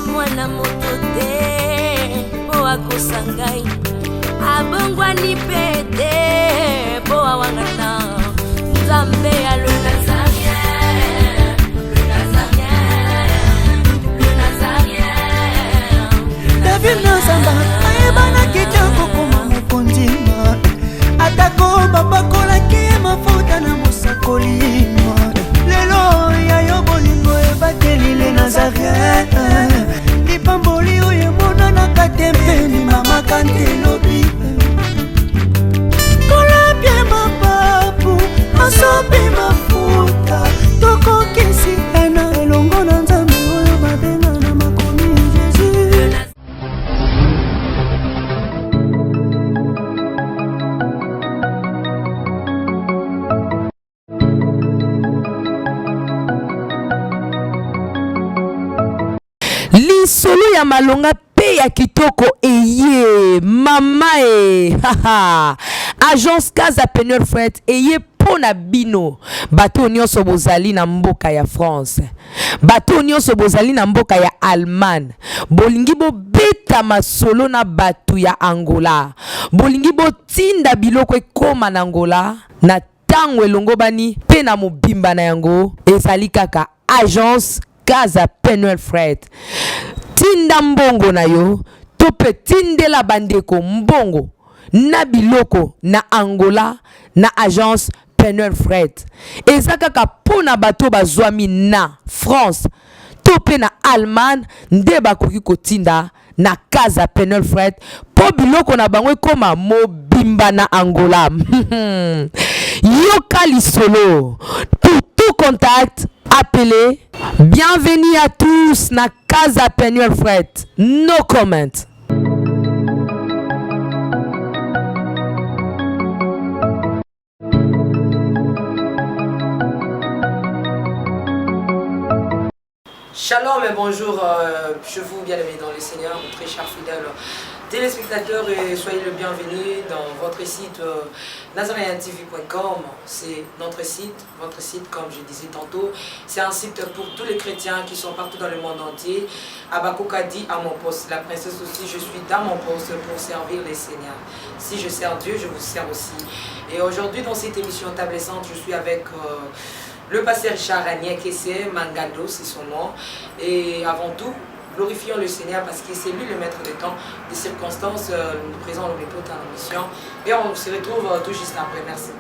mwana moto te po akosa ngai abongwani pete po awangana Nzambe ya le Nazarien, le Nazarien, le Nazarien. David Nazamba ayebana kitoko koma mokondima atako babakolaki mafuta na mosakolima lelo yayo bolingo ebateli le Nazarien lipamboli oyo emonanaka tempeni mama kantelobi kolapye mapapu masopi mafuta tokokisi ena elongo na Nzambe oyo babenga na makomi Jésus. Lisolo ya malonga pe ya kitoko eye mama haha agence Casa Penel Fret eye pona bino bato nyonso bozali na mboka ya France bato nyonso bozali na mboka ya Allemagne bolingi bo beta masolo na bato ya Angola bolingi bo tinda biloko ekoma na Angola na tango elongo bani pe na mobimba na yango ezali kaka agence Casa Penel Fret tinda mbongo na yo tope tindela bandeko mbongo na biloko na Angola na agence Penel Fret eza kaka pona bato bazwami na France tope na Allemagne nde bakoki kotinda na Casa Penel Fret po biloko na bango ekoma mobimba na Angola yoka lisolo pour tout contact appelez. Bienvenue à tous na Casa Penel Fret. No comment. Shalom et bonjour, je vous bien-aimés dans le Seigneur, très chers fidèles téléspectateurs, et soyez le bienvenu dans votre site nazarientv.com. C'est notre site, votre site comme je disais tantôt, c'est un site pour tous les chrétiens qui sont partout dans le monde entier. Abakoka dit à mon poste, la princesse aussi, je suis dans mon poste pour servir les seigneurs. Si je sers Dieu, je vous sers aussi. Et aujourd'hui dans cette émission tablissante, je suis avec le pasteur Richard Kessé Mangado, c'est son nom. Et avant tout, glorifions le Seigneur parce que c'est lui le maître des temps, des circonstances. Nous présentons le repos dans la mission. Et on se retrouve tout juste après. Merci.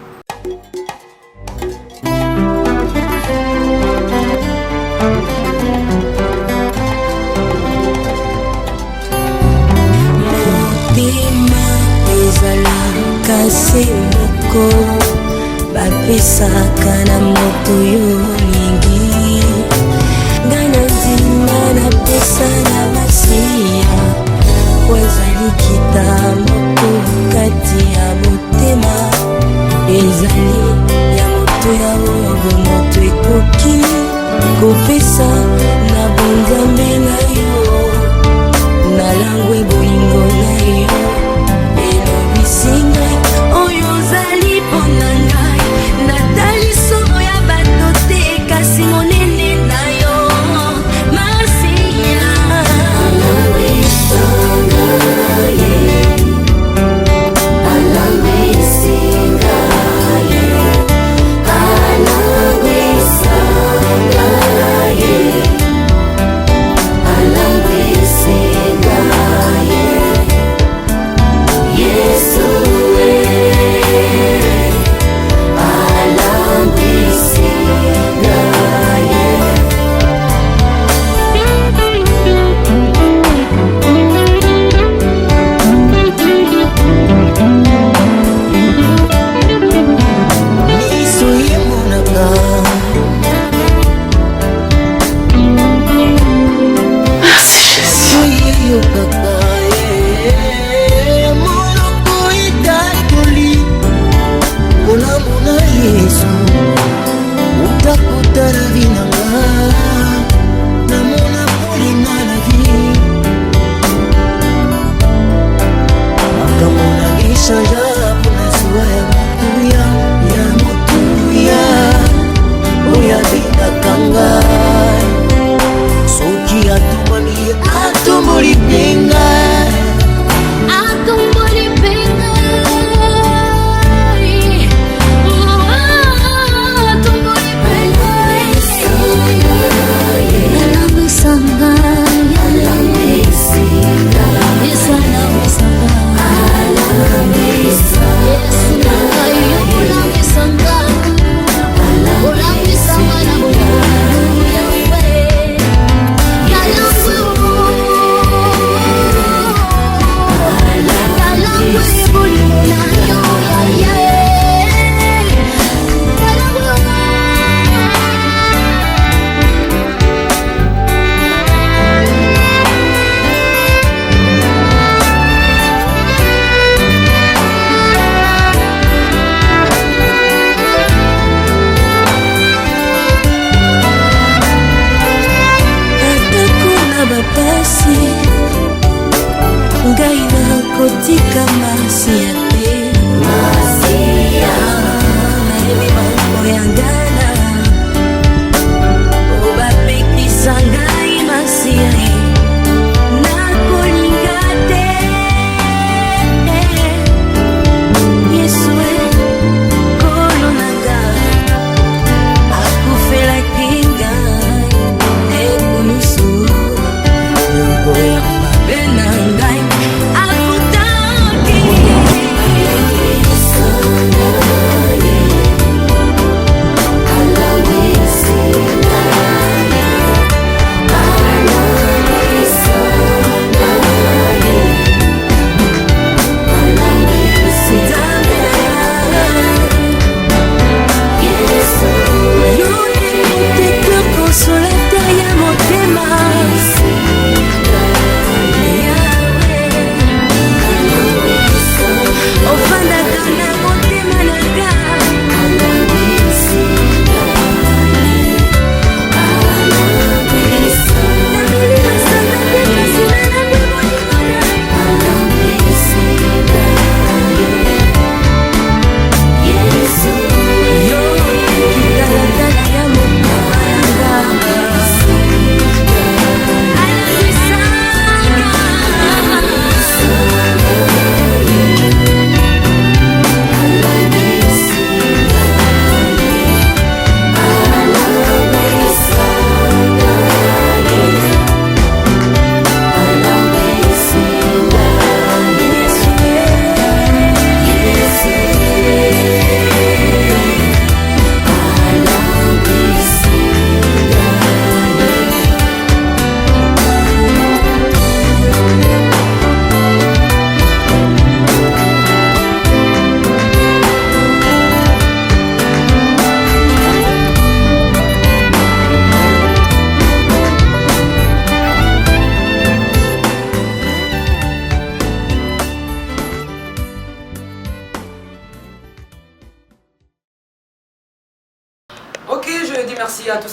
Bapesaka na moto yo lingi ngana nzima na pesa na masiya wazali kitambo kati ya motema ezali ya moto ya oyo moto ekoki kopesa na bonzambe na yo na langwe bolingo na yo elobisinga oyo zali ponanga Nathalie solo ya bato te kasi monene na yo Marcia Alawe sanga ye Alawe singa ye Alawe sanga ye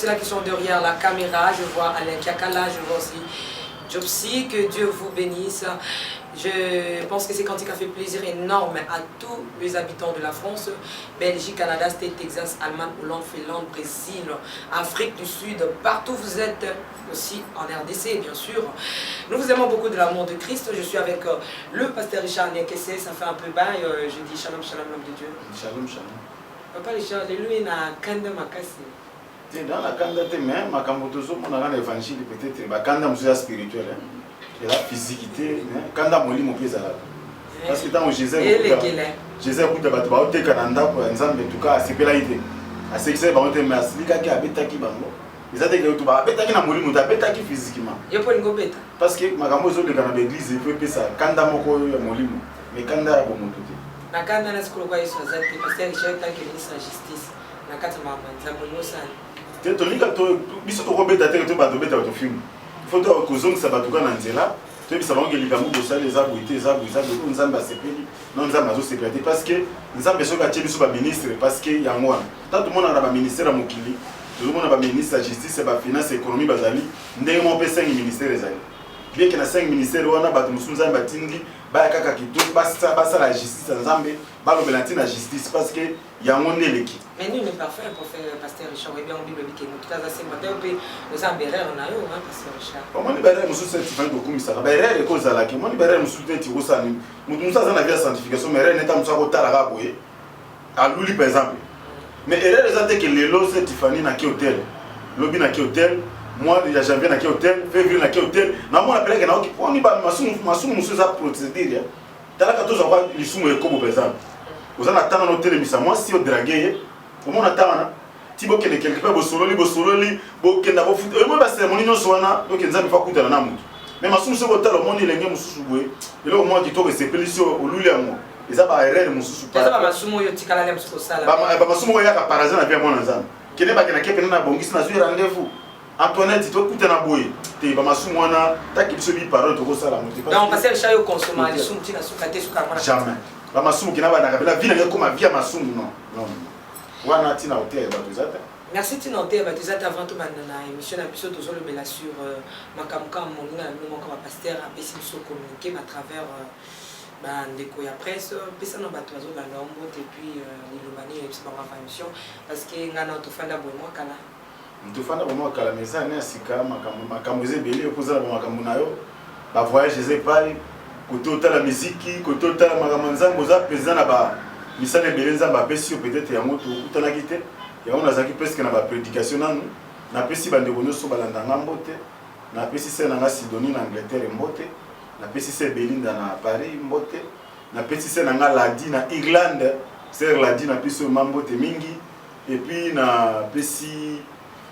ceux-là qui sont derrière la caméra. Je vois Alain Kiakala, je vois aussi Jobsi, que Dieu vous bénisse. Je pense que c'est Cantique a fait plaisir énorme à tous les habitants de la France, Belgique, Canada, States, Texas, Allemagne, Hollande, Finlande, Brésil, Afrique du Sud, partout vous êtes, aussi en RDC bien sûr. Nous vous aimons beaucoup de l'amour de Christ. Je suis avec le pasteur Richard Niekese, ça fait un peu bail, je dis shalom, shalom, l'homme de Dieu. Shalom, shalom. Papa Richard, lui na kanda makasi. Dans la kanda, mais ma camotozo, mon agent évangile peut-être, ma kanda musée spirituel. Et la physiquité, quand on lit mon pied à la. Parce que dans Jésus, Jésus écoute la bateau, au Canada, pour exemple, en tout cas, c'est pas la idée. À ce qui s'est passé, mais à ce qui a bêta qui bango. Ils ont dit que tu vas bêta qui n'a pas mouru, tu as bêta qui physiquement. Il faut une bêta. Parce que ma camouflage de Canada l'église, il faut que ça, Kanda moko ya mouru, mais Kanda a bon monté. Na Kanda na sikolo kwa Yesu azati, parce que Richard tant que ministre de justice, na kati mama, nzambo sana. Tu te lis quand tu biso to bêta te tu vas te bêta au film. Il faut que les hommes soient en Nzela. Tu sais, que les gamins de ça, les arbres, les arbres, nous avons séparé. Nous avons séparé parce que nous avons besoin de ministre, parce que y a moi. Tant tout le monde a un ministère à Mokili, tout le monde a un ministre de la justice, de la finance, de l'économie, bazali. Nous avons 5 ministères. Bien qu'il y ait 5 ministères, nous avons besoin de batindi, bakaka qui tout, basta la justice, nzambe, balo belanti la justice parce que y a un monde l'équipe. Mais nous n'est pas fait pour faire pasteur Richard, et bien en Bible que nous tout à c'est matin on peut nous embêter on a eu hein pasteur Richard. Moi libérer nous sous cette fin de comme ça. Libérer les causes à la qui moi libérer nous sous cette tirosa ni. Nous ça dans la vie scientification mais rien n'est pas nous ça kotala raboye. À Luli par exemple. Mais erreur les que les lots c'est Tiffany na qui hôtel. Lobby na qui hôtel. Moi déjà janvier na qui hôtel, février na qui hôtel. Na moi appelé que na qui on y ba masumu nous ça procédure. Tala ka tous avoir les sous et comme par exemple. Vous en attendant hôtel misa moi si au draguer comment on attend tibo kene quelque part bosololi bo kenda bo foot moi ba cérémonie no soana donc nzambe fa kutana na mutu mais masumu so botalo moni lenge mususu bwe elo moi qui to que c'est pelisio oluli amo eza ba erreur mususu pa eza ba masumu yo tikala le mususu sala ba masumu ya ka parazan na bien mona nzambe kene ba kena kepe na bongisi na zui rendez-vous Antoinette to kutana boye te ba masumu wana ta kibiso bi parole to ko sala mutu pas donc passer le chat yo consommer les sumu tina sukate sukara jamais ba masumu kina ba na kabela vie na comme vie masumu non wana tina hotel ba tuzata. Merci Tina hotel ba tuzata avant tout manana émission na biso tozo le bela sur makamuka monina no moko pasteur a pesi biso communiquer à travers ba ndeko ya presse pesa na bato bazo banda mbote et puis lilobani et puis ba émission parce que ngana to fanda bomo kala to fanda bomo kala mesa na sika makamu ezebele kozala ba makamu nayo ba voyage ezepali koto ta la musique koto ta makamu nzambo za président na ba misane belenza ba pesi peut-être ya moto utana kite ya on azaki presque na ba prédication nanu na pesi bande kono so balanda ngambote na pesi se na Sidonie na Angleterre mbote na pesi se Belinda na Paris mbote na pesi se na Ladi na Irlande ser Ladi na piso mambote mingi et puis na pesi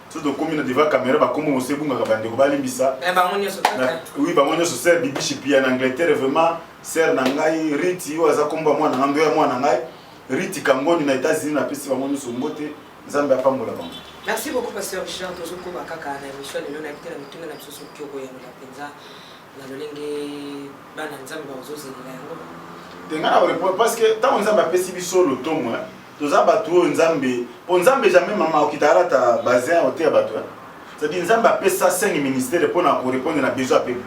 so de commune devant caméra ba komo se bunga bande ko balimbisa ba monyo so tata oui ba monyo so ser bibishi pia na Angleterre vraiment ser na ngai riti waza komba mwana ngando ya mwana ngai riti kangoni na États-Unis na pesi ba monyo so mbote nzambe apambola bango. Merci beaucoup pasteur Richard tozoko bakaka na émission lelo na bitela mitunga na biso so kyoko ya na penza na lolenge bana nzambe bazozela yango tenga na parce que tant nzambe apesi biso le tomo toza batu nzambe po nzambe jamais mama okitala ta bazin hotel batu c'est dire nzambe apesa 5 ministères pour na répondre na besoin peuple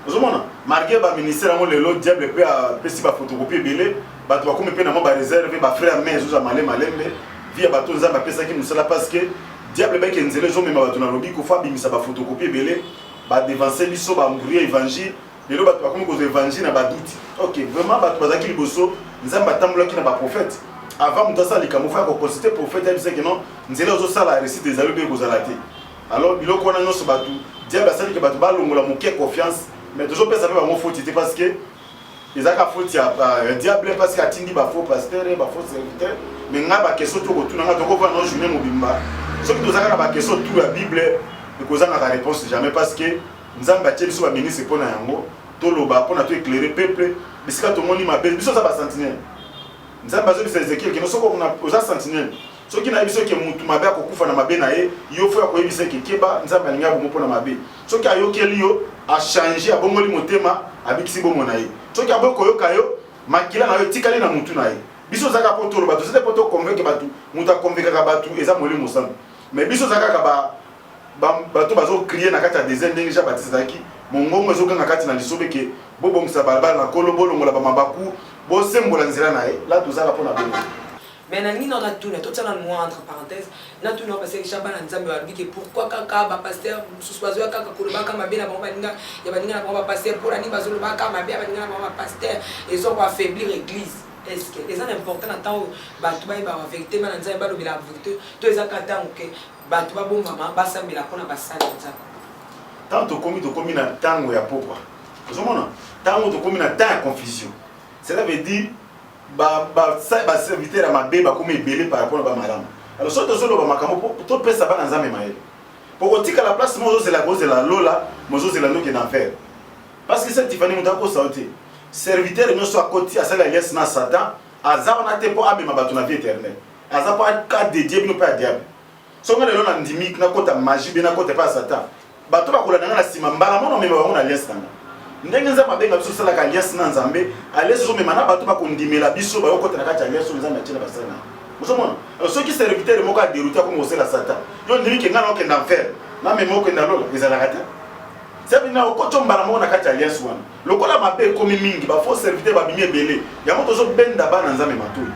ozomona marqué ba ministère ngo lelo diable pe apesi ba photocopie belé batu ba comme pe na mo ba réserve ba frère mais zo malembe via bato nzamba pesa ki musala parce que diable ba kenzele zo mema bato na lobi ko fa bimisa ba photocopie belé ba dévancer biso ba mbrouiller évangile lelo bato ba comme ko évangile na ba doute OK vraiment bato bazaki liboso nzamba tambola ki na ba prophète avant mutasa likamufa ko consulter prophète ya bisaki non nzele zo sala récit des alobé ko zalate alors biloko wana nyonso bato diable asali ke bato ba longola moke confiance mais toujours pesa pe ba mo faute parce que ezaka faute ya diable parce que atindi ba faux pasteur ba faux serviteur mais ngaba keso to ko tuna ngato ko va no journée mobimba so ki tozaka ba keso tout la bible et ko zanga la réponse jamais parce que nzamba tie biso ba ministre pona yango to loba pona to éclairer peuple bisika to moni ma biso za ba sentinelle nzamba zo bisa Ezekiel ki no soko na oza sentinelle so ki na biso ke mutu mabe akokufa na mabe na ye yo fo ya ko yebisa ke keba nzamba linga bo pona mabe so ki ayokeli yo a changer abongoli motema abikisi bomo na ye so ki aboko yoka yo makila na yo tikali na mutu na ye biso zaka poto lo bato c'est poto convaincre bato muta convaincre ka bato eza molimo sana mais biso zaka ka bato bazo crier na kati ya désert ndenge ja batisaki mongongo ezokanga kati na lisobe ke bobongisa balabala na kolo bolongola bamabaku bosembola nzela na ye la tozala mpona bongo. Mais nangi na tuna tout ça moi entre parenthèses na tuna parce que Chaba na nzambe wa biki pourquoi kaka ba pasteur suswazo kaka koloba kama bena ba baninga ya baninga na ba pasteur pour ani bazolo ba kama bena baninga na ba pasteur ils ont affaiblir l'église. Est-ce que c'est important en tant ba tu ba ba vérité na nzambe ba lobela vérité to ezaka tant que ba tu ba bomba ba sambela kona ba sala nzambe. Tant to komi na tango ya pokwa. Ozomona tango to komi na temps confusion. Cela veut dire serviteur à ma bébé comme belé par rapport à madame. Alors surtout solo ba makambo to pesa ba nzambe maele. Pour tika la place mozo c'est la cause de la lola, mozo c'est la no qui en enfer. Parce que cette Tiffany mutako sauté. Serviteur no soit côté à cela yes na Satan, azar na te po abe mabatu na vie éternelle. Azar pas ka dédié no pas diable. Songa le na ndimi na kota magie na kota pas Satan. Bato ba kola na sima mbala mono mema ba na yes na. Ndenge nzamba benga biso sala ka lias na nzambe alesi zo memana bato ba kondimela biso ba yokota na kati ya lias nzambe atina basana mosomona ceux qui serviteur moko a dérouté comme au la satan yo ndimi ke ngana okenda enfer na memo okenda lolo ezala kata sabi na okoto mbala moko na kati ya lias wana lokola mabe komi mingi ba faux serviteur ba bimi ebele ya moto zo benda ba na nzambe matu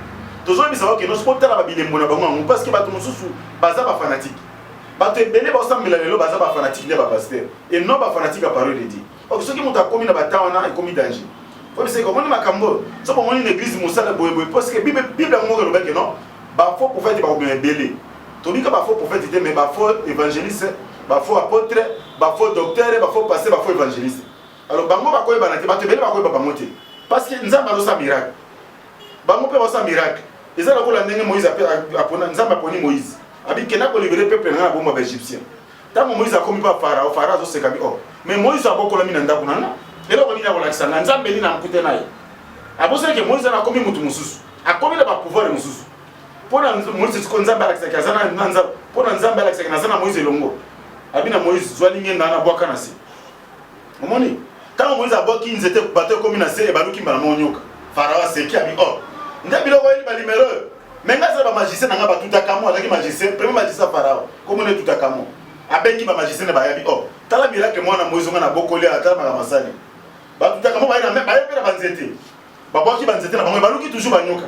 tozo bisa ke no spotala ba bilembo na bango parce que bato mosusu baza ba fanatique bato ebele ba osambela lelo baza ba fanatique ne ba pasteur et non ba fanatique à parole de Dieu. Donc ceux qui montent à commis na batawana et commis danger. Faut que c'est comme on makambo. Ça pour une église mosala boye parce que Bible ngo le bec non. Ba faux prophète ba belé. To bi ka ba faux prophète mais ba faux évangéliste, ba faux apôtre, ba faux docteur, ba faux pasteur, ba faux évangéliste. Alors bango ba koyeba na te ba te belé ba koyeba ba monter. Parce que nzamba zo sa miracle. Bango pe ba sa miracle. Eza la ko la ndenge Moïse apona nzamba poni Moïse. Abi kena ko libérer peuple na bomba ba égyptien. Tant Moïse a commis pas Pharaon, Pharaon se kabi oh. Mais Moïse a beaucoup la mine ndako nana. Et là on vient à l'Alexandre, nzambe li na mkute naye. Abosa que Moïse a commis mutu mususu. A commis le pouvoir mususu. Pona Moïse ko nzambe Alexandre kazana nanza, pona nzambe Alexandre nazana Moïse longo. Abina Moïse zwalinge nana bwaka na se. Omoni, quand Moïse a boki nzete bateau comme na se e baluki mbala monyoka. Pharaon se ki abi oh. Ndabi loko eli ba numéro. Menga za ba magicien nanga ba tutakamo azaki magicien, premier magicien Pharaon. Comme on est tutakamo. Abengi ba magicien ba yabi oh tala miracle mwana Moïse ngana bokoli atala ba masali ba tutaka mo ba ina ba yepela banzete ba boki banzete na bango baluki toujours banyoka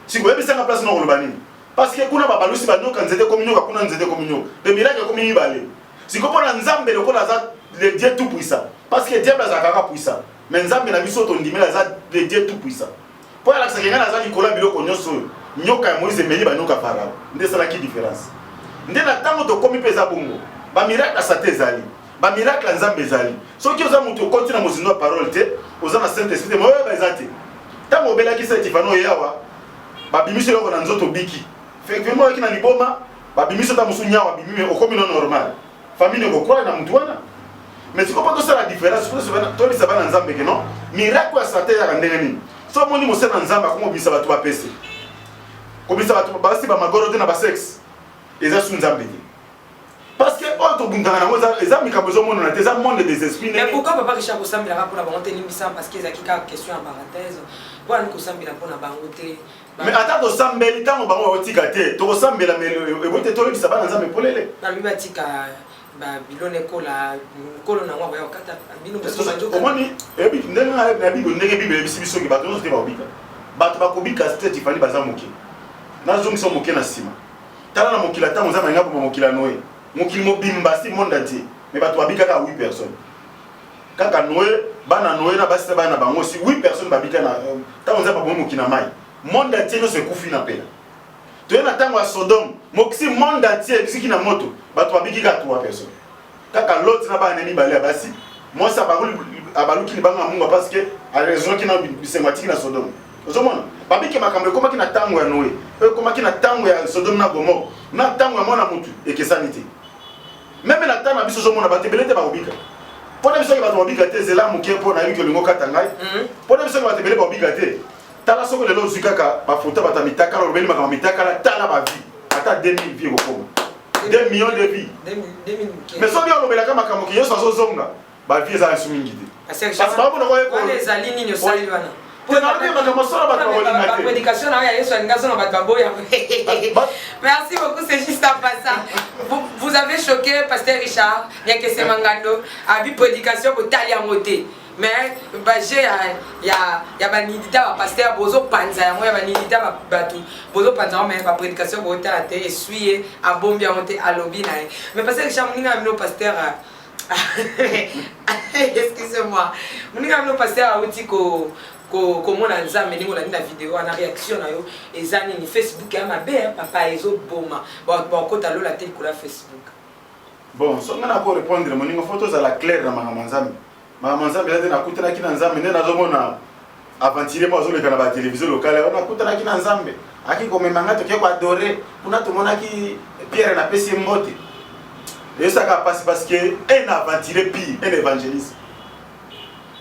siko yebisa na place no kolobani parce que kuna ba balusi banyoka nzete comme nyoka kuna nzete comme nyoka de miracle comme yibale siko pona nzambe lokola za le Dieu tout puissant parce que diable za kaka puissant mais nzambe na biso to ndimela za le Dieu tout puissant pour la sakengana za likola biloko nyoso nyoka ya Moïse meli banyoka Pharaon ndesala ki différence ndena tango to komi pesa bongo ba miracle asate ezali ba miracle nzambe ezali soki oza mutu continue mozindo parole te oza na saint esprit mo ba ezate tango belaki sa tifano yawa ba bimiso loko na nzoto biki fait que moi kina liboma ba bimiso ta musu nyawa bimime okomi no normal famille ko kwa na mutu wana mais tu comprends que ça la différence pour ce to bisa bana nzambe ke non miracle asate ya ndenge nini so moni mo se na nzamba ko mo bisa batu ba pese ko bisa batu ba si ba magoro te na ba sexe eza sunzambe parce que autre bundana ngo eza mikabozo mono na teza monde des esprits mais pourquoi papa Richard Kosambela pour la bonté limbisa parce que ezaki ka question en parenthèse pour ni Kosambela pour na bango te mais ata to sambeli tango bango otika te to sambela mais ebote to limbisa bana nzambe polele na biba tika ba bilone kola kolo na ngwa ya kata bino boso banjo omoni ebi ndenga na bibo ndenge bible biso ki bato no te ba obika bato ba kobika state ifali bazamuki na zongi so moke na sima tala na mokila tango nzambe nga po mokila Noé mokili mobimba si monde entier mais bato babika ka 8 personnes kaka Noé bana Noé na basi bana bango si 8 personnes babika na tango nzambe po mokina mai monde entier no se kufi na pela to na tango ya Sodome moksi monde entier bisiki na moto bato babiki ka 3 personnes kaka Lot na bana ni bale basi moi ça abaluki libanga mungu parce que a raison qui na bisematiki na Sodome ozomona babiki makambo ekoma kina tango ya Noé ekoma kina tango ya Sodome na Gomorrhe na tango ya mwana mutu ekesanité même na tango biso zomona batebelete ba obika pona biso ke bato obika te zela muke pona yiki lingo kata ngai pona biso ke batebele ba obika te tala soko lelo zikaka ba fota bata mitaka lo beli makambo mitaka la tala ba vie ata 2000 vie okoma 2 millions de vie 2000 mais so bien lo belaka makambo ki yoso zo zonga ba vie za sumingi te parce que ba bona ko les alini ni osali wana prédication là, il y a merci beaucoup, c'est juste en passant. Vous avez choqué Pasteur Richard, il y a que c'est Mangando, a vu prédication pour tailler en moté. Mais il y a banidita pasteur bozo panza, il y a banidita batu bozo panza, mais la prédication pour tailler et essuyer à bombe à monter à lobby. Mais Pasteur Richard, mon ami pasteur, excusez-moi, mon ami pasteur a outil comment on a nzambe ningo la vidéo on a réaction na yo ezani ni Facebook ya mabe papa ezo boma bon kota lo la tête ko la Facebook bon so ngana ko répondre mo ningo photos à la claire na mamanzambe ya na kutana kina nzambe ne nazo mona aventurer mo zo le kana ba télévision locale on a kutana kina nzambe aki ko memanga to ke ko adorer kuna to mona ki Pierre na pesi mbote et ça ka passe parce que un aventurer pire un évangéliste.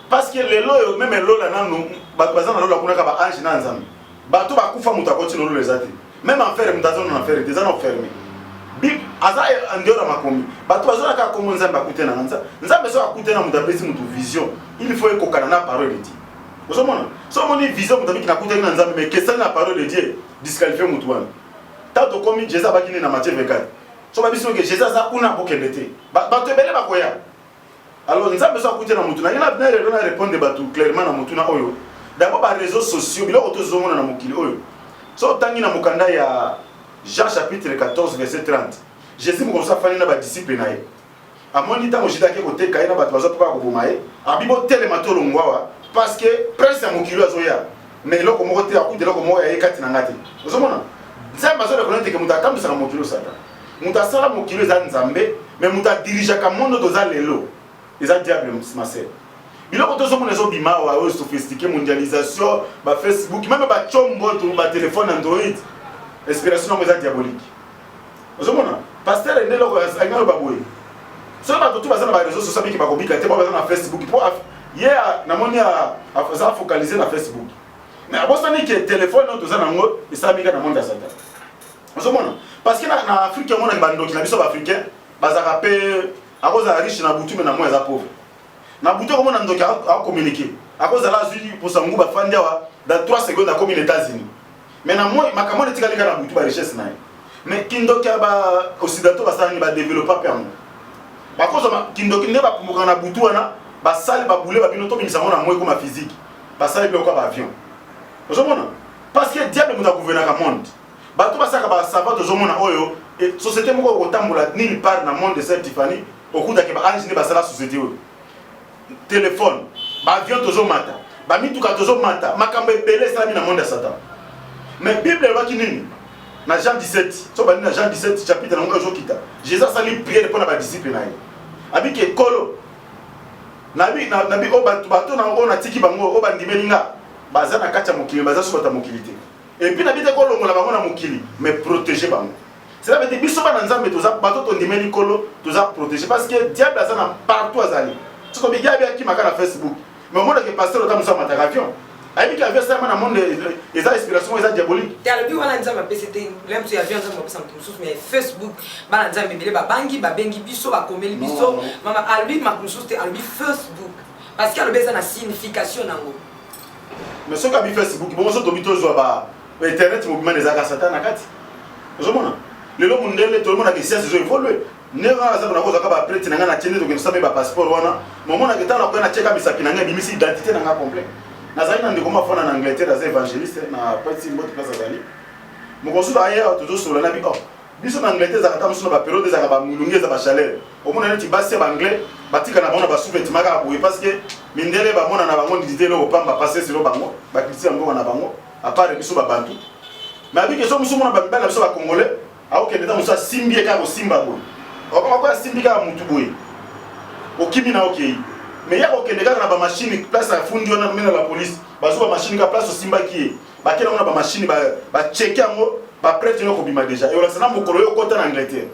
Parce que les lois, même les lois, ange na nzambe. Bato ba kufa muta continue les ati. Même en faire mutazo na faire des ans fermés. Bib aza andora makomi. Bato bazona ka komo nzambe akutena nza. Nzambe so akutena muta pesi mutu vision. Il faut ekokana na parole de Dieu. Vous comprenez? So moni vision muta biki na kutena nzambe mais que ça na parole de Dieu disqualifier mutu wana. Tato komi Jésus abaki na Matthieu 24. So ba biso que Jésus za kuna bokendete. Bato ebele bakoya. Alors, nous avons besoin de mutu na ina bina rero na répondre batu clairement na mutu na oyo. D'abord ba réseaux sociaux bilo otozomona na mokili oyo. So tangi na mukanda ya Jean chapitre 14 verset 30. Jésus mo kosa fani na ba disciple na ye. Amoni tango jida ke kote kaina batu bazo pa ko bomaye. Abibo tele matolo ngwawa parce que prince ya mokili azoya. Mais loko moko te akude loko moko ya ekati na ngati. Ozomona? Nzambe azo reconnaître que muta kamisa na mokili sata. Muta sala mokili za nzambe, mais muta dirige ka mondo doza lelo. Les diables, ma sœur. Il y a d'autres gens qui ont bima ou sophistiqué, mondialisation, Facebook, même ba chombo, ba téléphone Android. Inspiration est diabolique. Vous voyez, pasteur est né là, il y a un baboué. Si on a tout basé dans les réseaux sociaux qui va compliquer, il y a Facebook. Hier, on a focalisé sur Facebook. Mais à Boston, il y a un téléphone, et ça a mis dans le monde à Satan. Vous voyez, parce qu'en Afrique, on a un bando qui est africain, ils ont à cause de la riche na butu mais na moins à pauvre na butu comme on a donc à communiquer à cause de la zuli pour sa ngouba fandiawa dans 3 secondes à comme les États-Unis mais na moi makamone tikali kana butu ba richesse na mais kindoka ba occidentaux ba sani ba développer permo ba cause kindoki ne ba pumuka na butu wana ba sali ba boule ba binoto bimisa mona moi comme physique ba sali bien quoi ba avion vous comprenez parce que diable muta gouverner ka monde ba to ba saka ba savoir de zomona oyo et société moko ko tambola nulle part na monde de cette Tiffany au coup d'ake ba ange ne ba sala société oyo téléphone ba avion tozo mata ba mituka tozo mata makambe belé sala na monde de Satan mais Bible va kinini na Jean 17 so ba na Jean 17 chapitre na ngo kita Jésus sali prière pour na ba disciple na ye abiki kolo nabi obato na ngo na tiki bango obandimelinga baza na kacha mokili baza sota mokilité et puis nabi te kolo ngola bango na mokili mais protéger bango. Cela veut dire que si on a un zambé, tous protéger parce que diable a partout à Zali. Tu sais, il y a qui m'a fait Facebook. Mais au moment que le pasteur a mis en avion, il y a ça dans le monde des inspirations diaboliques. Tu as le but de c'était même si avion mais Facebook, bananza mebele ba bangi ba bengi biso ba komeli biso mama albi makususte albi Facebook parce qu'il y a le besoin de signification nango. Mais ce qu'a mis Facebook, bon so tobito zo ba internet mouvement des aga satan nakati. Ozomona le lot mondial tout le monde a des sciences évolué ne va ça na koza ka ba prêtre na ngana tiende to ke sabe ba passeport wana momona ke tana ko na cheka misaki na ngai bimisi identité na nga complet na zali na ndeko mafana na Angleterre as évangéliste na parti mbote place zali mo konsulo aya toujours sur la bi oh biso na Angleterre za kata musuno ba période za ba mulungi za ba chaleur o mona neti basi ba anglais batika na bona ba sous-vêtements maka boye parce que mindele ba mona na bango ndité lo pamba passer sur bango ba kristien ngo na bango à part biso ba bantu mais abi ke so musumo na ba bana biso ba congolais aho ke ndeta musa simbi ka ko simba boye o ko simbi ka mutu boye o kimi na okay mais ya ko ke ndeka na ba machine place à fundi ona mena la police bazo ba machine ka place o simba ki ba kela ona ba machine ba checker ngo ba prêtre no ko bima déjà et on sana mokolo yo kota na Angleterre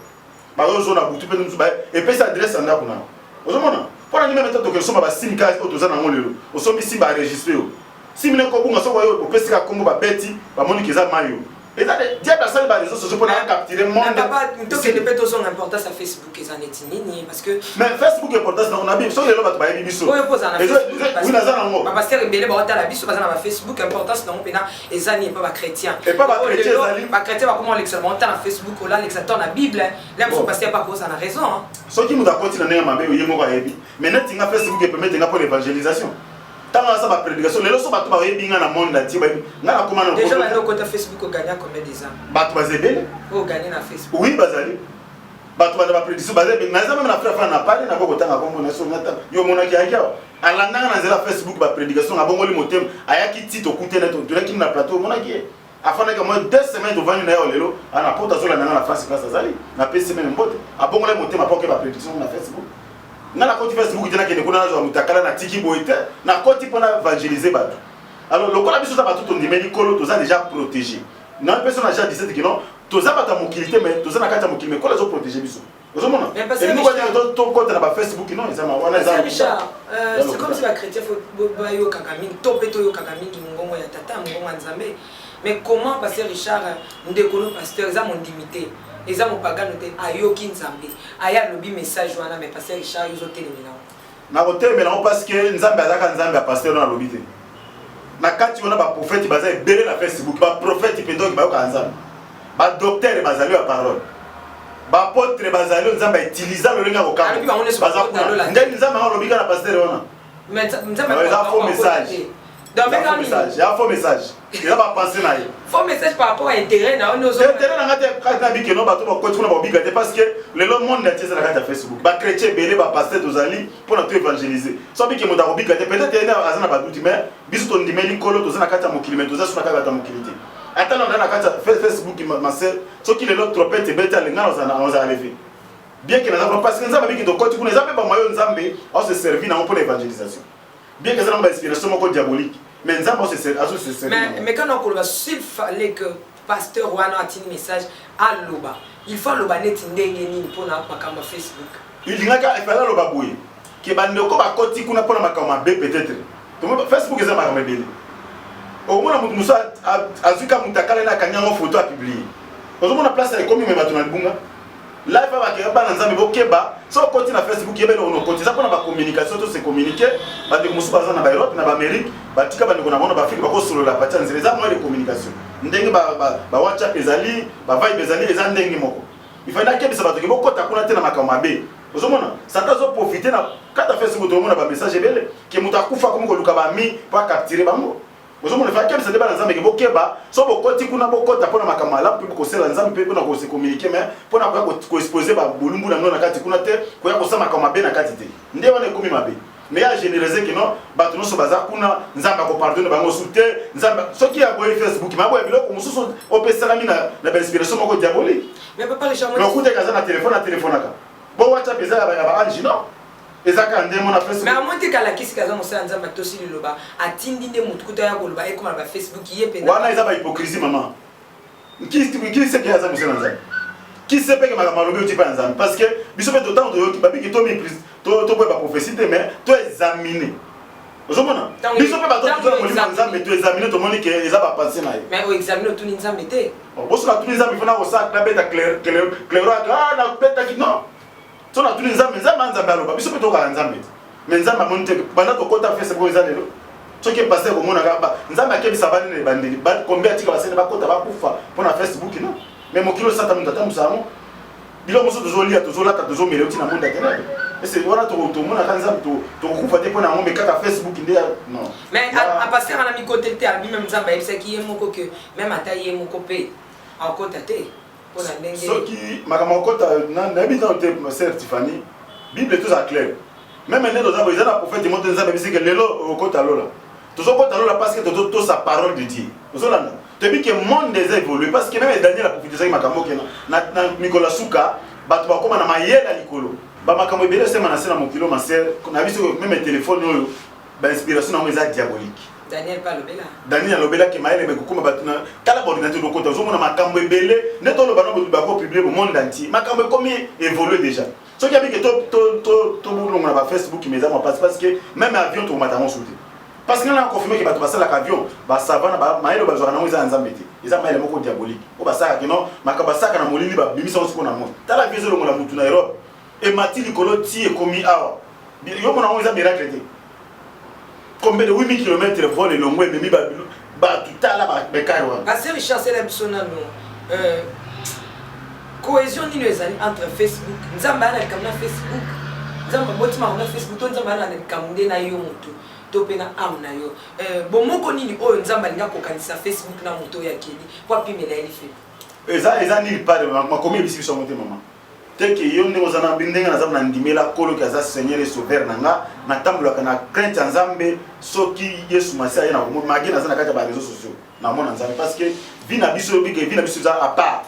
ba zo na butu pe musu ba et pe sa adresse anda kuna ozomona pona ni même to ke so ba sim ka o toza na ngolelo o so bi simba enregistrer o simile ko bunga so ko yo o pesika kombo ba beti ba moni keza mayo Et ça, des personnes par les réseaux sociaux pour capturer le monde. Papa, tu sais que les pétos ont importance à Facebook et ça n'est pas parce que. Mais Facebook est important, on a bien. Sauf les gens qui ont biso. Oui, pose un Facebook. Oui, dans un mot. Parce que les bébés ont la biso, parce que Facebook importance dans mon pénal et ça n'est pas chrétien. Et pas chrétien, pas chrétien, pas comment l'excellent dans Facebook ou là l'exacteur la Bible. Là, il faut passer pas cause, ça a raison. Ceux qui nous apportent dans les mains, ils m'ont dit. Mais net, Facebook qui permet pour l'évangélisation. Tant que ça va prédication, les leçons va tout bien dans le monde entier. Déjà, on a côté Facebook, on gagne combien des ans? Bato bazebele. On gagne na Facebook. Oui, bazali. Bato ba prédiction bazebele. Na za même na frère na parler na boko tanga kombo na so nata. Yo monaki akia. Alanda na zela Facebook ba prédication na bongo li motem ayaki tito kutena to dolaki na plateau monaki. Afana que moi 2 semaines devant na yo lelo ana pota zo la na France grâce azali. Na pe semaine mbote. Abongo le motem apoke ba prédiction na Facebook. Na la compte Facebook tena ke ne kona zo mutakala na tiki boite na compte pour évangéliser bato. Alors le cola biso ça va tout on dit mais Nicolo tous déjà protégé. Non personne n'a déjà dit que non tous ça pas mokilité mais tous ça na kata mokilité mais cola zo protégé biso. Vous comprenez? Et nous voyons ton compte na Facebook non ils ont on a Richard c'est comme si les chrétiens faut yo kakami topeto yo kakami ngongo ya tata ngongo nzambe. Mais comment passer Richard ndekolo pasteur za mon limité. Eza mo pagano te ayoki nzambe. Aya lobi message wana mais pasteur Richard yo zo telemina. Na kotelemela parce que nzambe azaka nzambe ya pasteur na lobi te. Na kati on a ba prophète baza ebele na Facebook ba prophète pe donc ba yoka nzambe ba docteur bazali ya parole ba apôtre bazali nzambe utiliser le lenga ko kama baza kuna ndeni nzambe na lobi kana pasteur wana mais nzambe ba faux message dans un message il y a faux message il a pas pensé na faux message par rapport à intérêt na on ozo intérêt na ngate kana biki no ba to ba ko tuna ba bigate parce que le monde na tisa na kata Facebook ba chrétien belé ba pasteur dozali pour na to évangéliser so biki mo da ko bigate peut-être ena azana ba douti mais biso to ndimeli kolo to zana kata mokilime to zana kata mokilité attends on a kata Facebook ma sœur so ki le lot trompette beta lenga on za lever bien que na parce que nzamba biki to ko tukuna nzambe ba moyo nzambe on se servir na pour l'évangélisation bien que ça n'a pas inspiration moko diabolique mais nzamba se servir mais quand on va s'il fallait que pasteur wana atini message à loba il faut loba neti ndenge nini pona makamba Facebook il ngaka il fallait loba boye ke bandeko ba koti kuna pona makamba be peut-être to Facebook eza makamba bele au moins mutu musa azuka mutakala na kanyango photo a publier ozomona place ya komi me bato na libunga live ba ke ba na nzambe bokeba so koti na Facebook yebele ono koti za pona ba communication to se communiquer ba de musu baza na ba Europe na ba Amerique ba tika ba ndeko na bona ba Afrique ba ko solo la patia nzela za mo de communication ndenge ba WhatsApp ezali ba Viber ezali eza ndenge moko il fallait que bisa bato ke bokota kuna te na makamba be ozomona sata zo profiter na kata Facebook to mona ba message ebele ke mutu akufa komo ko luka ba mi pa capturer bango ozomona fa ke bisa de ba nzambe ke bokeba so bokoti kuna bokota pona makamba la pe ko sela nzambe pe pona ko se communiquer mais pona ko exposer ba bolumbu na nona kati kuna te ko ya ko sama makamba be na kati te nde wana ekomi mabe mais à généraliser que non bato no so baza kuna nzamba ko pardonner bango soute nzamba soki ya boy Facebook ma boy biloko mususu opesala mina na ba inspiration moko diabolique mais papa les champs mais écoute kaza na téléphone aka bo WhatsApp eza ba anji non ezaka ndemo na Facebook mais amonte kala kisi kaza mosala nzamba tosi liloba atindi nde mutu kuta ya koloba e koma ba Facebook yepe wana eza ba hypocrisie maman qui c'est qui a ça mosala nzamba qui sait pas que ma malobi tu pas nzamba parce que biso pe to temps to babi ki to méprise to ba prophétie mais to examiner ozomona biso pe ba to molimo nzambe to examiner to moni ke eza ba penser na ye mais o examiner to nzambe te boso na to nzambe fona ko sa na beta clair na beta ki non to na to nzambe nzambe aloba biso pe to ka nzambe mais nzambe moni te banda to kota Facebook eza lelo soki pasteur ko mona ka nzambe akebisa bani ne bandeli ba combien tika basene ba kota ba kufa pona Facebook non mais mon kilo sata mutata musamo bilo muso tozolia tozolata tozomela uti na monde akena mais c'est wana to mona kanza to kufa te pona ngombe kaka Facebook nde non mais à passer à la mi côté te abi même nzamba yebisa ki yemoko que même ata yemoko pe akota te pona ndenge soki makama okota na bita te sœur Tiffany Bible tout ça clair même né dans za na prophète monte nzamba bisike lelo okota lola tozokota lola parce que to sa parole de Dieu ozolanda depuis que le monde a évolué parce que même Daniel a prophétisé makambo ke na Nicolas Souka bato ba koma na mayela likolo ba makambo ebele sema na sena mokilo ma sœur na biso même téléphone oyo ba inspiration na eza diabolique Daniel lobela ke mayele be kokoma bato na kala ordinateur lokota ozomona makambo ebele neto lo bana ba ko publier au monde entier makambo komi évolué déjà so ki abi ke to bulongo na ba Facebook mais ça parce que même avion to matango sauter parce que là on confirme que bato basala avion ba savana ba mayele ba zora na eza nzambe te eza maele moko diabolique o basaka que non makabasaka na molili ba bimisa osiko na mo tala vieux lo mola mutu na Europe et mati likolo ti e komi awa yo mona eza miracle te combien de 8000 km vol longo memi ba tutala ba bekari wa parce que chancer la bisona no cohésion ni ezali entre Facebook nzamba na kamna Facebook nzamba botima na Facebook to nzamba na kamunde na yo mutu to pena am na yo bomoko nini oyo nzamba linga kokanisa Facebook na mutu ya kidi kwa pimela elife eza ni pas ma komi bisi biso monte maman te que yo ndeko zana bindenga na nzamba na ndimela kolo ka za Seigneur et sauveur nanga na tambula kana crainte nzambe soki Yesu Masia yana ko magi na zana kata ba réseaux sociaux na mona nzambe parce que vina biso bike vina biso za à part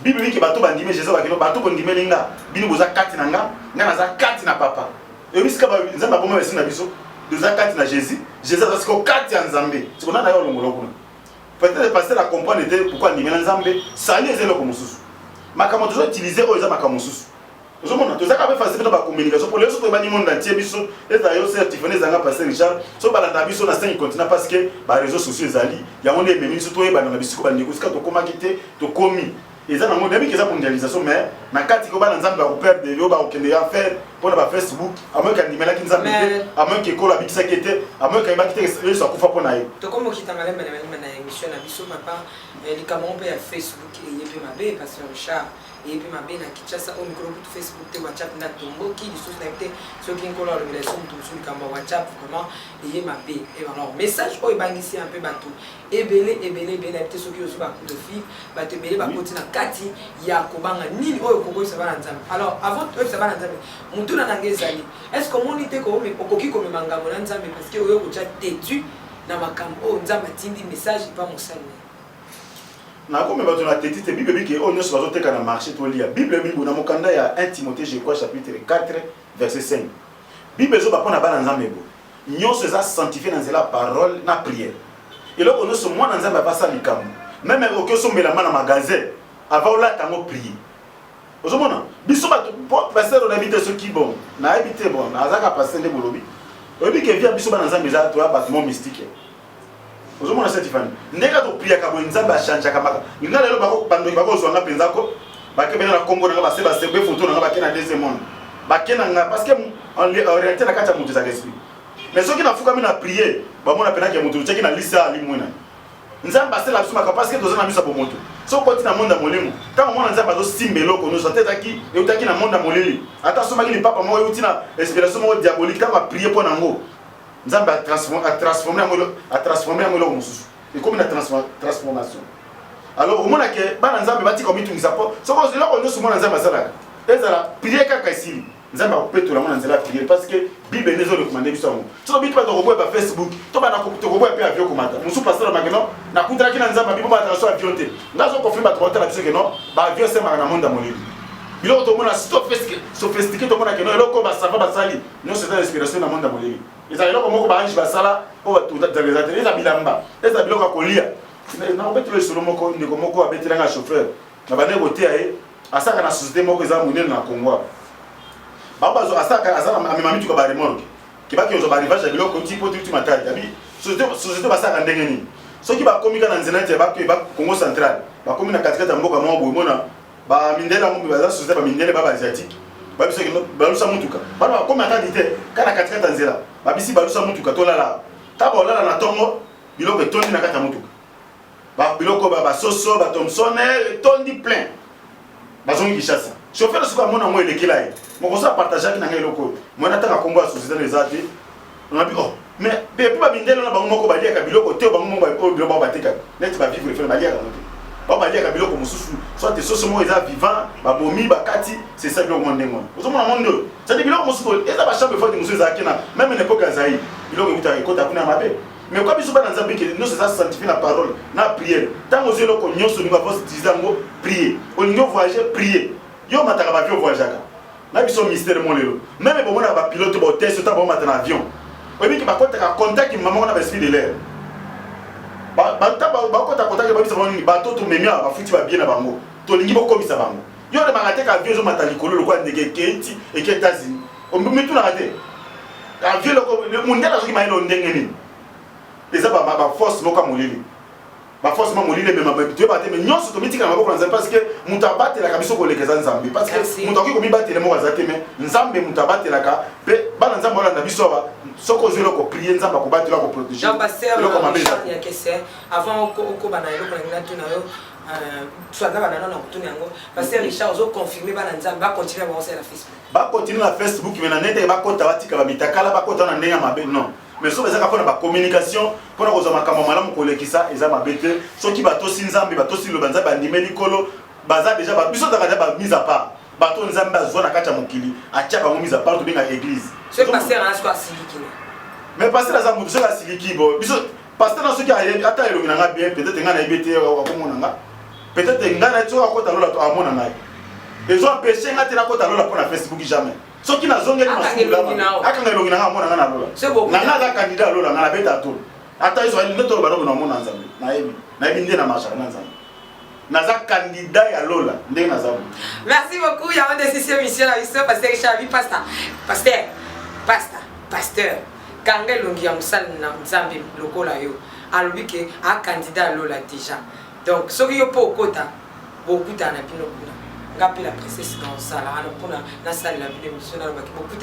Bible dit que bato bandime Jésus ba kino bato bondime linga bino boza kati nanga ngana za kati na papa et biska ba nzamba bomo besi na biso doza kati na Jésus parce que kati ya nzambe c'est qu'on a d'ailleurs longolo kuna peut-être le pasteur a comprendre pourquoi ndime nzambe sali ezelo ko mususu makamo toujours utiliser o eza makamo mususu ozomona toza ka ba faciliter ba communication pour les autres ba ni monde entier biso eza yo certifié zanga pasteur Richard so balanda biso na 5 continents parce que ba réseaux sociaux ezali ya monde memi biso to yeba na biso ba ndeko sika to koma kite to komi eza na monde biki eza mondialisation mais na kati ko ba nzambe ba perdre yo ba okende ya faire pour na Facebook amo ka ndimela ki nzambe amo ke kola bikisa kete amo ka bakite so kufa pona ye to komo kitangala na émission na biso papa likamombe ya Facebook et yepe mabe pasteur Richard et puis ma belle qui chasse au micro pour Facebook te WhatsApp na tombo qui du sous connecté ceux qui ont la relation tout sur le camera WhatsApp vraiment et ma belle et alors message oh bangisi un peu bateau et belé habité ceux qui ont sur coup de fil bateau belé ba continue kati ya kobanga nini oh koko ça va nzambe alors avant ça va nzambe mutu na ngezali est-ce que monité ko me okoki ko me mangamo na nzambe parce que oyo ko chat têtu na makambo oh nzambe tindi message pas mon salut na comme bato na teti te Bible biki on nyonso bazoteka na marché to lia Bible bibu na mokanda ya 1 Timothée je crois chapitre 4 verset 5 Bible zo ba pona bana nzambe bo nyonso za sanctifier na nzela parole na prière et là on se mwana nzambe ba sa likamu même oke sombela mana magasin avant la tango prier ozomona biso bato pasteur on habite ceux qui bon na habite bon na azaka pasteur de bolobi obi ke via biso bana nzambe za to ba mo mystique ozomona cette famille ndeka to prier ka bo nzambe achanja ka maka ngala lelo bako bando bako zwanga penza ko bakebena na Congo na ba sebe photo na ba kena deuxième monde bakena nga parce que en réalité na kata mutu za esprit mais soki na fuka mi na prier ba mona pena ke mutu cheki na lisa ali mwena nzambe asela biso maka parce que dozana biso po moto so koti na monde molimo tant mona nzambe azo simbelo ko no sote taki e utaki na monde molili ata so maki ni papa mo yuti na inspiration mo diabolique tant ba prier po nango nzambe a transformer ngolo mususu et comme une transformation alors au monde que bana nzambe bati comme tout ngisapo so ko zelo ko nyoso mona nzambe asala ezala prier kaka isili nzambe akopeto la mona nzela prier parce que bible nezo le commander biso ngo so bitu ba to ko ba Facebook to ba na ko to ko ba pe avion komata musu pasteur mageno na kundra kina nzambe bibo ba transformer avion te ngazo ko fimba to ko tala biso que non ba avion c'est na monde molili bilo to mona sophistiqué to mona que non eloko ba sava ba sali non c'est l'inspiration na monde molili ils avaient comme ba ange basala o ba tout dans les ateliers za bilamba eza biloko kolia na obeto le solo moko ndeko moko abetela nga chauffeur na bane bote aye asaka na société moko eza munene na Congo baba zo asaka azana amemami tuka ba remorque kibaki ozo ba rivage ya biloko tipo tu matali abi société basaka ndenge nini soki ba komika na nzena te ba Congo central ba komina katikata mboka mwa boy mona ba mindela mo ba société ba mindele ba asiatique ba biso ke ba lusa mutuka ba ba komata dite kana katikata nzela ba bisi ba lusa mutuka to lala ta ba lala na tongo biloko tondi na kata mutuka ba biloko ba soso ba Thomson tondi plein ba zongi kishasa chauffeur suka mona mo elekela ye mo ko sa partager ki na ngai loko mo na tanga kombo ya société les ati on a dit oh mais be pa mindelo na bango moko ba lia ka biloko te bango mo ba o biloko ba teka net ba vivre faire ba lia ka moto ba lia ka biloko mususu soit te soso mo eza vivant ba bomi ba kati c'est ça biloko monde ngo ozo mona monde ça dit biloko mususu eza ba chambre forte mususu za kina même une époque azaï biloko muta ekota kuna mabe mais quoi biso bana nzambe ke nous c'est ça sanctifier la parole na prière tant aux yeux ko nyoso ni ba force dizango prier on nyo voyager prier yo mataka ba avion voyager na biso mystère mo lelo même bon na ba pilote ba test ta ba mata na avion obi ki ba kota ka contact maman na ba esprit de l'air ba ta ba kota contact ba biso ba ni ba to to memia ba futi ba bien na bango to lingi bo komisa bango yo de ba ngate ka avion zo mata likolo lo kwa ndeke kenti et que États-Unis on me tout na raté avion lo ko le mondial zo ki ma ilo ndenge ni eza ba force moko molili ba forcément molile mais mabito baté mais nyonso to mitika na maboko nzambe parce que mutabate la kabiso ko lekeza nzambe parce que mutaki ko mibate le mo bazate mais nzambe mutabate la ka pe bana nzambe wala na biso ba soko zelo ko prier nzambe ko batela ko protéger Jean Pasteur ya kese avant ko bana eloko na tuna yo soit na bana na kutuni yango Pasteur Richard zo confirmer bana nzambe ba continuer ba on la Facebook ba continuer na Facebook mais na nete ba kota batika ba mitakala ba kota na ndenga mabe non mais so bezaka pona ba communication pona ko zo makamba malamu ko lekisa eza mabete soki batosi nzambe batosi lo banza bandimeli kolo baza déjà ba biso taka ba mise à part bato nzambe azwa na kata mokili atia ba mise à part to benga église ce pasteur a quoi siliki mais pasteur aza mutu so la siliki bo biso pasteur na soki ata elongi na nga bien peut-être nga na ibete wa ko mona nga peut-être nga na tso akota lola to amona nga ils ont empêché nga tena kota lola pona Facebook jamais soki na zongeli masula akanga elongi na nga mona nga na lola na nga candidat lola nga na beta to ata iso ali ndoto ba na mona nzambe na yebi ndé na marcha na nzambe naza candidat ya lola ndé na zabu. Merci beaucoup ya de cette émission la mission pasteur Chavi pasteur kanga elongi ya musala na nzambe lokola yo alobi ke a candidat lola déjà donc soki yo po kota bokuta na bino kuna ngapi la princesse dans ça là alors pour la salle la l'émission là beaucoup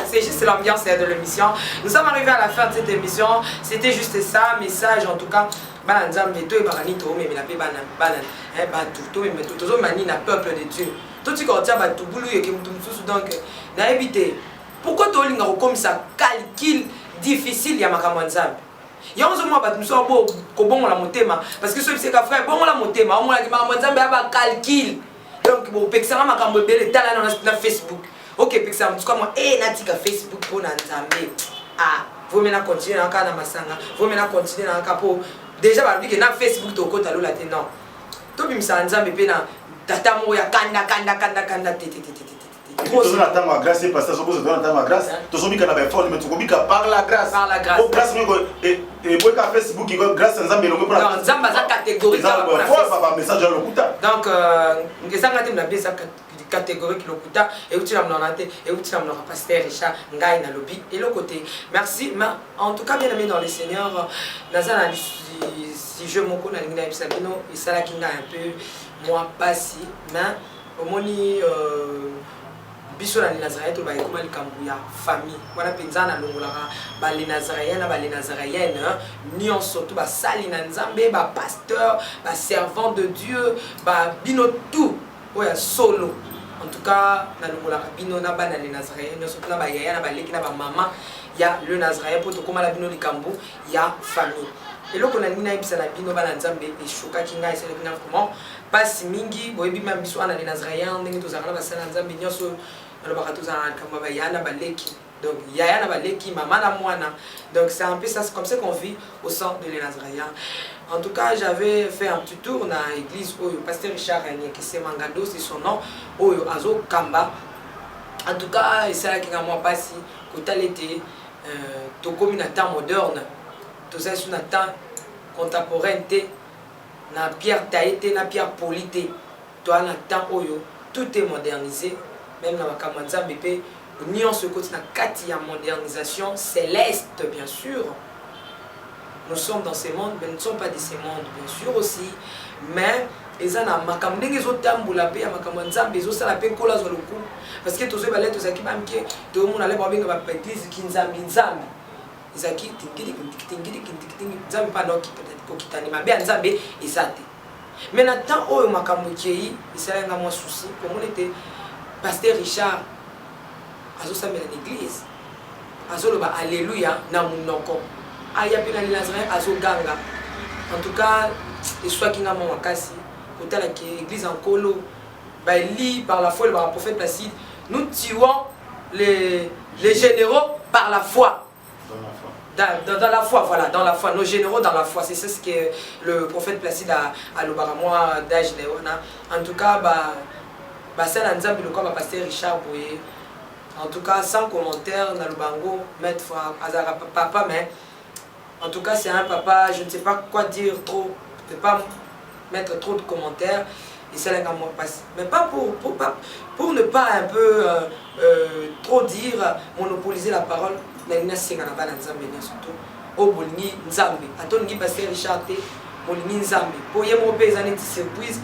c'est juste l'ambiance de l'émission. Nous sommes arrivés à la fin de cette émission, c'était juste ça message en tout cas bana nzambe to ebarani to mais la pe bana ba tout mais tout zo mani na peuple de Dieu tout tu quand tu ba tout boulou et que mutu mususu donc na éviter pourquoi to linga comme ça calcul difficile ya makambo nzambe yonzo mwa bat muso bo ko bon la motema parce que ce c'est ka frère bon la motema on la ki makambo nzambe aba calcul donc bo pexanga makambo bele tala na Facebook OK pexanga muso moi natika Facebook pour na nzambe vous maintenant continuer na kana masanga vous maintenant continuer na kapo déjà ba que na Facebook to kota lola te non to bimisa nzambe pe na tata mo ya kanda Tous les temps à grâce, parce que ce que temps à grâce, tous les gens qui mais tu communiques par la grâce. Par la grâce. Grâce et pour Facebook, grâce à Nzambe, on peut pas. Non, Nzambe a catégorie. Faut message à l'okuta. Donc, ngezanga te mnabe sa catégorie qui l'okuta et où tu l'as menonate et où tu l'as menonate pasteur Richard ngai na lobby et le côté. Merci, mais en tout cas bien aimé dans le Seigneur, nazana si je mon connais na ibsabino et ça là qui n'a un peu moi pas si, mais au moni biso na Nazareth to ba ekoma likambu ya famille wana penza na longolaka ba les Nazaréens ba les Nazaréennes nyonso to ba sali na Nzambe ba pasteur ba servant de Dieu ba bino tout oya solo en tout cas na longolaka bino na ba na les Nazaréens nyonso na ba yaya na ba leki na ba mama ya le Nazaréen poto koma la bino likambu ya famille et loko na nina ibisa na bino ba na Nzambe e shoka kinga esele kinga comment pas mingi boyebi même biso na les Nazaréens ndenge to zakala ba sala Nzambe nyonso alors donc yaya na baleki mama na mwana donc c'est un peu ça comme ça qu'on vit au sein de les Nazaréens. En tout cas j'avais fait un petit tour dans l'église où pasteur Richard Nyekese Mangado c'est son nom où azo kamba en tout cas et ça qui a moi passé côté l'été to comme une temps moderne tout ça sur un temps contemporain na pierre taïté na pierre polité toi na temps où tout est modernisé. Même dans la Nzambe pe union ce côté na kati ya modernisation céleste bien sûr. Nous sommes dans ces mondes mais nous ne sommes pas de ces mondes bien sûr aussi mais ezana makambo ndenge ezotambola pe ya makambo Nzambe ezosala pe kola zo loku parce que tozo balé tozaki bamke to mona le babenga ba église ki Nzambe ezaki tingiri Nzambe pa donc peut-être ko kitani mabe Nzambe ezate mais na temps oyo makambo kei esala nga moi souci pour mon était pasteur Richard azo samela l'église azo loba alléluia na munoko aya pe na Nazareth azo ganga en tout cas et soit kinga mo makasi kotala ki église en colo ba li par la foi le prophète Placide nous tuons les généraux par la foi dans la foi voilà dans la foi nos généraux dans la foi c'est ce que le prophète Placide a lobara moi d'âge léona en tout cas ça la Nzambe le comme pasteur Richard Boye en tout cas sans commentaire dans le bango maître Azara papa mais en tout cas c'est un papa je ne sais pas quoi dire trop je ne peux pas mettre trop de commentaires et c'est là moi passe mais pas pour ne pas un peu trop dire monopoliser la parole mais il y a surtout au bolingi nzambe atolingi pasteur Richard te bolingi nzambe po ye mo peza neti surprise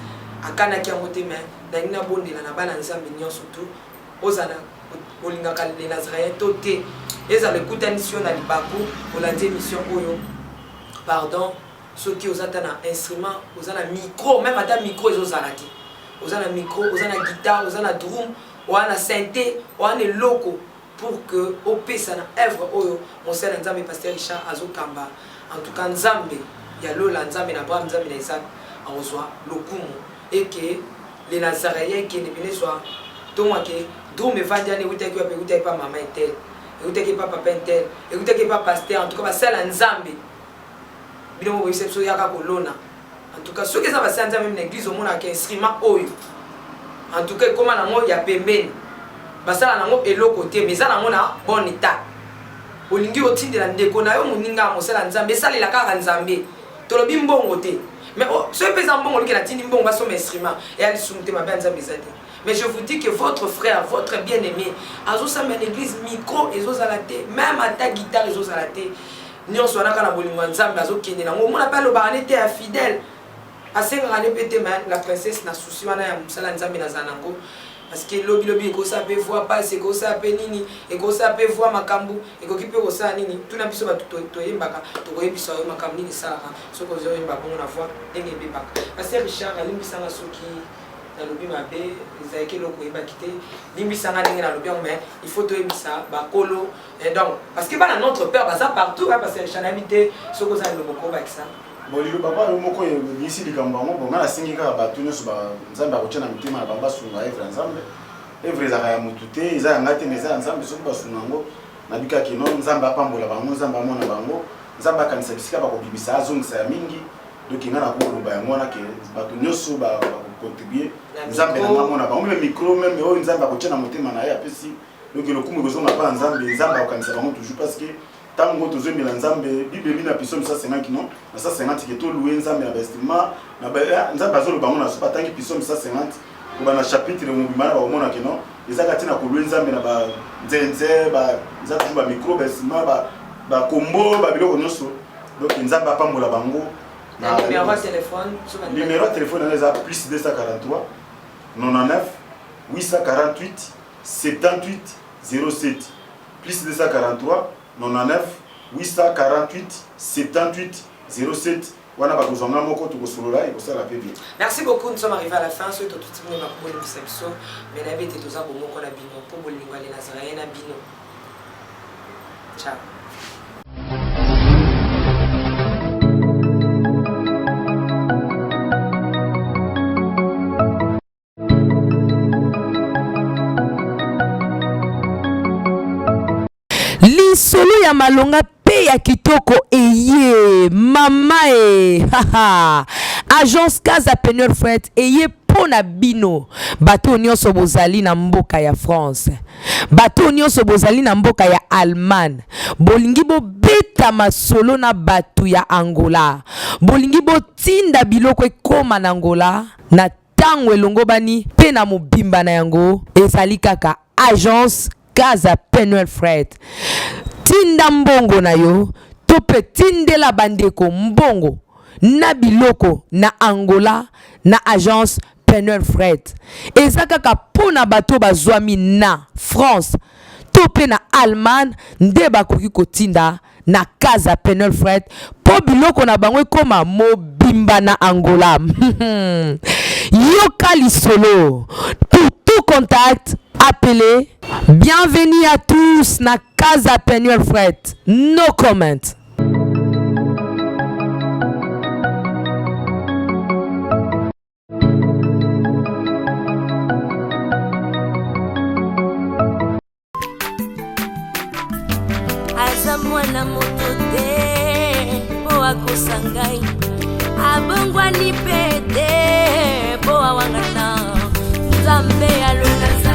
akana ki amote mais na ngina bondela na bana nzambe nyonso tout ozana bolinga les Nazaréens toté eza le kutanisio na libaku olandi mission oyo pardon ceux qui aux atana instrument aux ana micro même ata micro ezozala te ozana micro ozana guitare ozana drum ozana synthé ozana loko pour que au pesa na œuvre oyo mon sel nzambe pasteur Richard azokamba en tout cas nzambe ya lola nzambe na Abraham nzambe na Isaac azwa lokumu et que les Nazaréens qui ne venaient soit tout moi que drum evangeli utaki wapi utaki pa mama intel utaki pa papa intel utaki pa pasteur en tout cas sel nzambe bino mo reception yaka kolona en tout cas ceux qui sont passés en même l'église au monde a instrument oyo en tout cas comment nango ya pembeni basala nango eloko te mais ça nango na bon état olingi otindela ndeko na yo moninga mosala nzambe esalela kaka nzambe tolobi mbongo te mais ce pesa mbongo loki na tindi mbongo baso instrument et ali sumte mabe nzambe zate mais je vous dis que votre frère votre bien-aimé azo sa men église micro ezozalate même ata guitare ezozalate nyonso wana kana bolingo nzambe azokende nango mona pa loba ane te ya fidèle asenga ne pete man la princesse na souci wana ya musala nzambe na zanango parce que lobi ko sa pe voir pas c'est ko sa pe nini et ko sa pe voir makambu et ko ki pe ko sa nini tout na biso ba to yembaka to ko yebiso yo makambu nini sala so ko zo yemba bon na voir ndenge be baka parce que Richard alimbisa na soki na lobi mabe ezaki loko yeba kité limbisa na ndenge na lobi mais il faut to yebisa ba kolo et donc parce que ba notre père ba ça partout parce que Richard habité so ko sa le boko ba ça bolilo papa yo moko yisi likambo ngo bonga na singika bato nyonso ba nzambe akochana mitima na bamba sunga evre nzambe evre za ya mutute iza ngate meza nzambe so ba sunango na bika kino nzambe apambola bango nzambe amona bango nzambe akanisa bisika ba kobibisa azongisa ya mingi donc ngana ko loba yango na ke bato nyonso ba contribuer nzambe na mona bango même micro même o nzambe akochana mutima na ya pesi donc le kumu gozo na pa nzambe akanisa bango toujours parce que tango tozo mila nzambe bible bina piso 150 kino na 150 keto louer nzambe na bestima na nzambe azolo bango na sopa tangi piso 150 ko na chapitre mo bimana ba omona kino ezaka tina ko louer nzambe na ba nzenze ba nzambe ba micro bestima ba kombo ba biloko nyonso donc nzambe apambola bango na numéro de téléphone na za plus 243 99 848 78 07 plus 243 99 848 78 07 wana bakozonga moko tukosolola et ça la paix bien. Merci beaucoup, nous sommes arrivés à la fin sur tout le monde pour le réception mais la bête tout ça pour mon na bino pour bolingo les Nazaréens na bino. Ciao. Solo ya malonga pe ya kitoko eye mama agence Casa Peneur Fred eye pona bino bato nyonso bozali na mboka ya France bato nyonso bozali na mboka ya Allemagne bolingi bo beta masolo na bato ya Angola bolingi bo tinda biloko ekoma na Angola na tango elongo bani pe na mobimba na yango ezali kaka agence Casa Peneur Fred tinda mbongo na yo tope tindela bandeko mbongo na biloko na Angola na agence Peneur Fred ezaka kapona bato bazwami na France tope na Allemagne nde bakoki kotinda na Casa Peneur Fred po biloko na bango ekoma mobimba na Angola yoka lisolo pour tout contact appelez. Bienvenue à tous na Casa Peneur Fred. No comment. Aza mwana moto te po akosangai abongwani pete po awangana nzambe alona